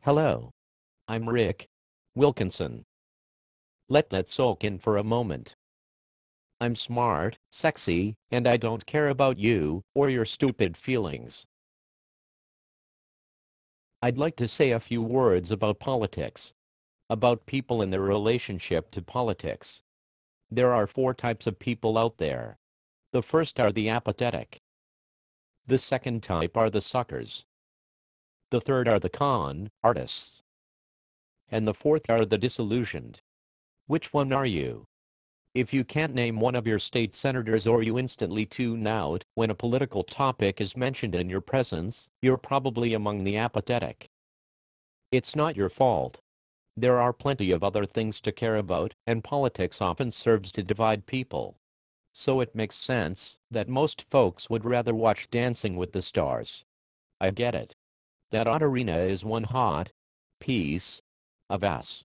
Hello. I'm Rick Wilkinson. Let that soak in for a moment. I'm smart, sexy, and I don't care about you or your stupid feelings. I'd like to say a few words about politics, about people and their relationship to politics. There are four types of people out there. The first are the apathetic. The second type are the suckers. The third are the con artists. And the fourth are the disillusioned. Which one are you? If you can't name one of your state senators or you instantly tune out when a political topic is mentioned in your presence, you're probably among the apathetic. It's not your fault. There are plenty of other things to care about, and politics often serves to divide people. So it makes sense that most folks would rather watch Dancing with the Stars. I get it. That arena is one hot piece of ass.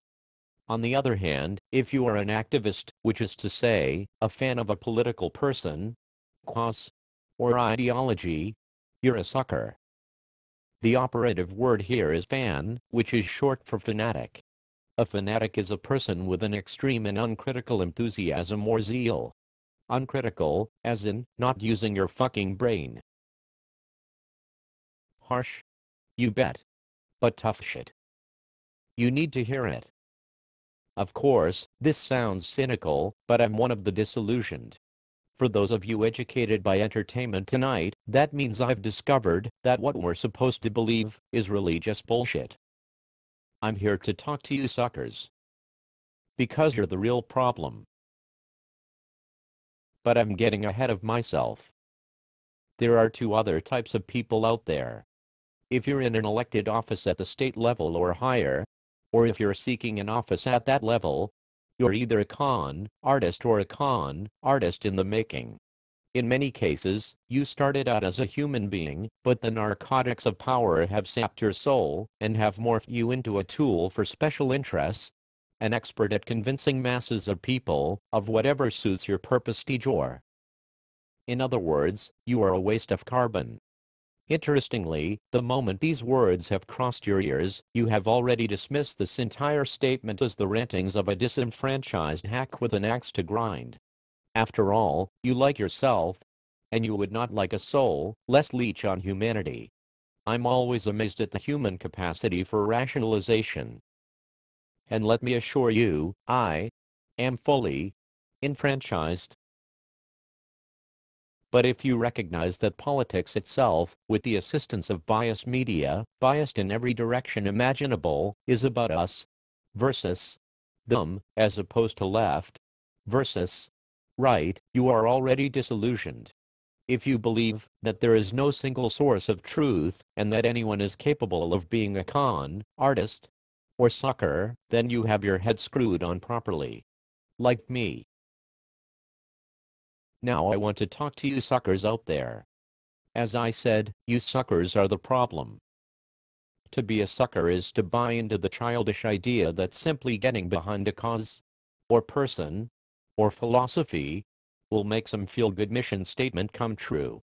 On the other hand, if you are an activist, which is to say, a fan of a political person, cause, or ideology, you're a sucker. The operative word here is fan, which is short for fanatic. A fanatic is a person with an extreme and uncritical enthusiasm or zeal. Uncritical, as in, not using your fucking brain. Harsh? You bet. But tough shit. You need to hear it. Of course, this sounds cynical, but I'm one of the disillusioned. For those of you educated by entertainment tonight, that means I've discovered that what we're supposed to believe is really just bullshit. I'm here to talk to you suckers. Because you're the real problem. But I'm getting ahead of myself. There are two other types of people out there. If you're in an elected office at the state level or higher, or if you're seeking an office at that level, you're either a con artist or a con artist in the making. In many cases, you started out as a human being, but the narcotics of power have sapped your soul and have morphed you into a tool for special interests, an expert at convincing masses of people of whatever suits your purpose du jour. In other words, you are a waste of carbon. Interestingly, the moment these words have crossed your ears, you have already dismissed this entire statement as the rantings of a disenfranchised hack with an axe to grind. After all, you like yourself, and you would not like a soul less leech on humanity. I'm always amazed at the human capacity for rationalization. And let me assure you, I am fully enfranchised. But if you recognize that politics itself, with the assistance of biased media, biased in every direction imaginable, is about us versus them, as opposed to left versus right, you are already disillusioned. If you believe that there is no single source of truth and that anyone is capable of being a con artist or sucker, then you have your head screwed on properly. Like me. Now I want to talk to you suckers out there. As I said, you suckers are the problem. To be a sucker is to buy into the childish idea that simply getting behind a cause, or person, or philosophy, will make some feel-good mission statement come true.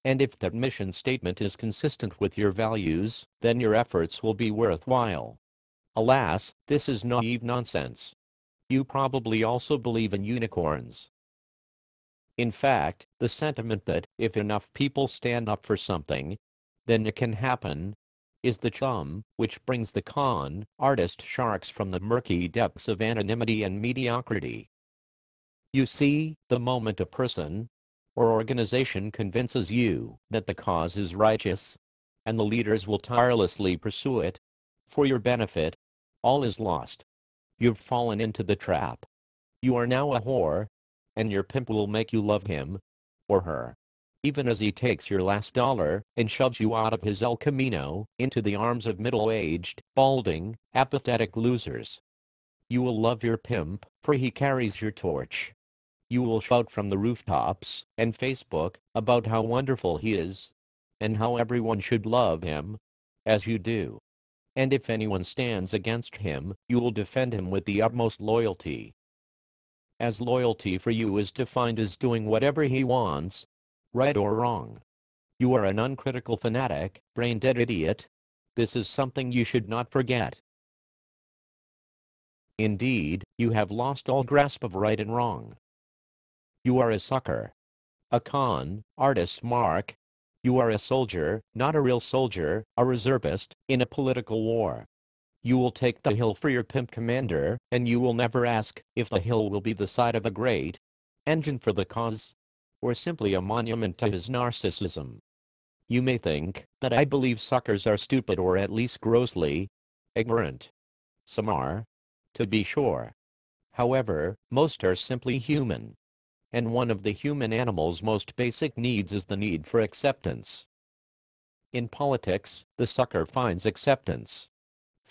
And if that mission statement is consistent with your values, then your efforts will be worthwhile. Alas, this is naive nonsense. You probably also believe in unicorns. In fact, the sentiment that, if enough people stand up for something, then it can happen, is the charm which brings the con artist sharks from the murky depths of anonymity and mediocrity. You see, the moment a person or organization convinces you that the cause is righteous, and the leaders will tirelessly pursue it, for your benefit, all is lost. You've fallen into the trap. You are now a whore, and your pimp will make you love him, or her, even as he takes your last dollar and shoves you out of his El Camino into the arms of middle-aged, balding, apathetic losers. You will love your pimp, for he carries your torch. You will shout from the rooftops and Facebook about how wonderful he is, and how everyone should love him, as you do. And if anyone stands against him, you will defend him with the utmost loyalty. As loyalty for you is defined as doing whatever he wants, right or wrong. You are an uncritical fanatic, brain-dead idiot, This is something you should not forget. Indeed, you have lost all grasp of right and wrong. You are a sucker. A con artist, Mark. You are a soldier, not a real soldier, a reservist, in a political war. You will take the hill for your pimp commander, and you will never ask if the hill will be the side of a great engine for the cause, or simply a monument to his narcissism. You may think that I believe suckers are stupid or at least grossly ignorant. Some are, to be sure. However, most are simply human. And one of the human animal's most basic needs is the need for acceptance. In politics, the sucker finds acceptance.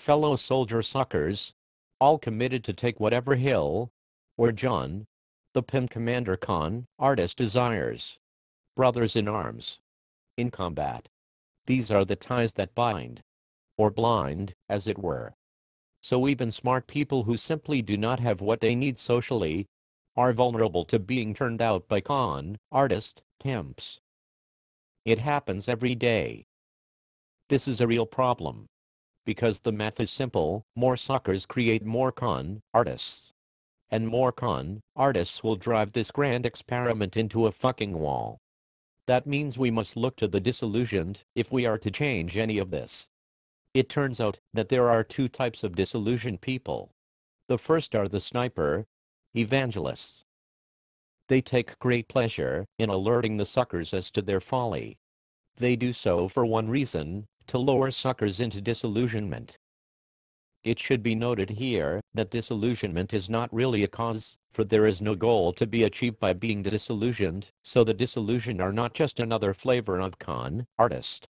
Fellow soldier suckers, all committed to take whatever hill, or John, the pimp commander con artist desires. Brothers in arms. In combat. These are the ties that bind. Or blind, as it were. So even smart people who simply do not have what they need socially, are vulnerable to being turned out by con artist pimps. It happens every day. This is a real problem. Because the math is simple, more suckers create more con artists. And more con artists will drive this grand experiment into a fucking wall. That means we must look to the disillusioned if we are to change any of this. It turns out that there are two types of disillusioned people. The first are the sniper evangelists. They take great pleasure in alerting the suckers as to their folly. They do so for one reason, to lure suckers into disillusionment. It should be noted here that disillusionment is not really a cause, for there is no goal to be achieved by being disillusioned, so the disillusioned are not just another flavor of con artist.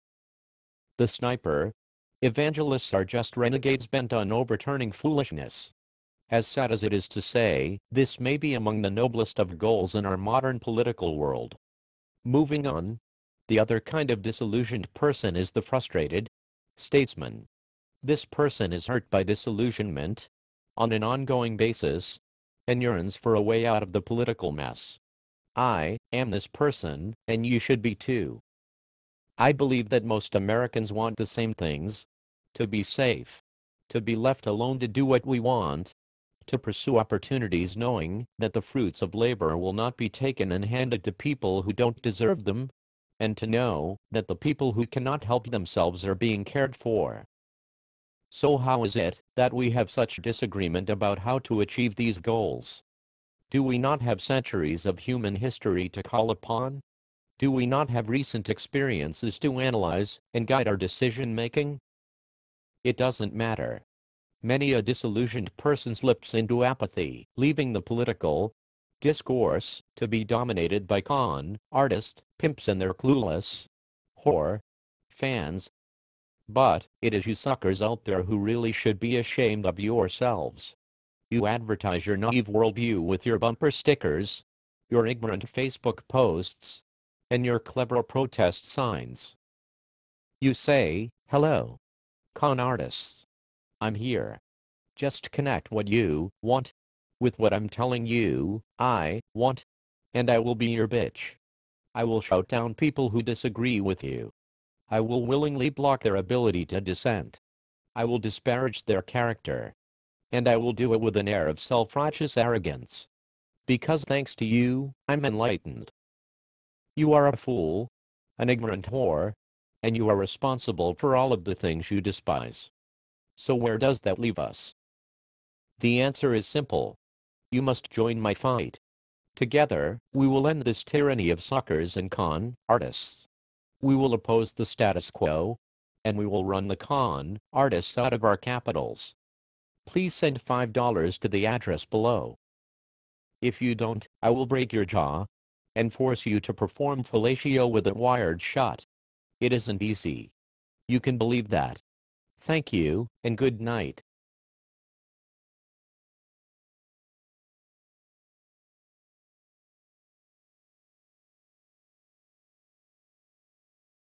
The sniper evangelists are just renegades bent on overturning foolishness. As sad as it is to say, this may be among the noblest of goals in our modern political world. Moving on, the other kind of disillusioned person is the frustrated statesman. This person is hurt by disillusionment on an ongoing basis and yearns for a way out of the political mess. I am this person, and you should be too. I believe that most Americans want the same things: to be safe, to be left alone to do what we want, to pursue opportunities knowing that the fruits of labor will not be taken and handed to people who don't deserve them, and to know that the people who cannot help themselves are being cared for. So how is it that we have such disagreement about how to achieve these goals? Do we not have centuries of human history to call upon? Do we not have recent experiences to analyze and guide our decision-making? It doesn't matter. Many a disillusioned person slips into apathy, leaving the political discourse to be dominated by con artist pimps and their clueless whore fans. But it is you suckers out there who really should be ashamed of yourselves. You advertise your naive worldview with your bumper stickers, your ignorant Facebook posts, and your clever protest signs. You say, "Hello, con artists. I'm here. Just connect what you want with what I'm telling you I want, and I will be your bitch. I will shout down people who disagree with you. I will willingly block their ability to dissent. I will disparage their character. And I will do it with an air of self-righteous arrogance. Because thanks to you, I'm enlightened. You are a fool, an ignorant whore, and you are responsible for all of the things you despise. So where does that leave us? The answer is simple. You must join my fight. Together, we will end this tyranny of suckers and con artists. We will oppose the status quo, and we will run the con artists out of our capitals. Please send $5 to the address below. If you don't, I will break your jaw and force you to perform fellatio with a wired shut. It isn't easy. You can believe that. Thank you, and good night.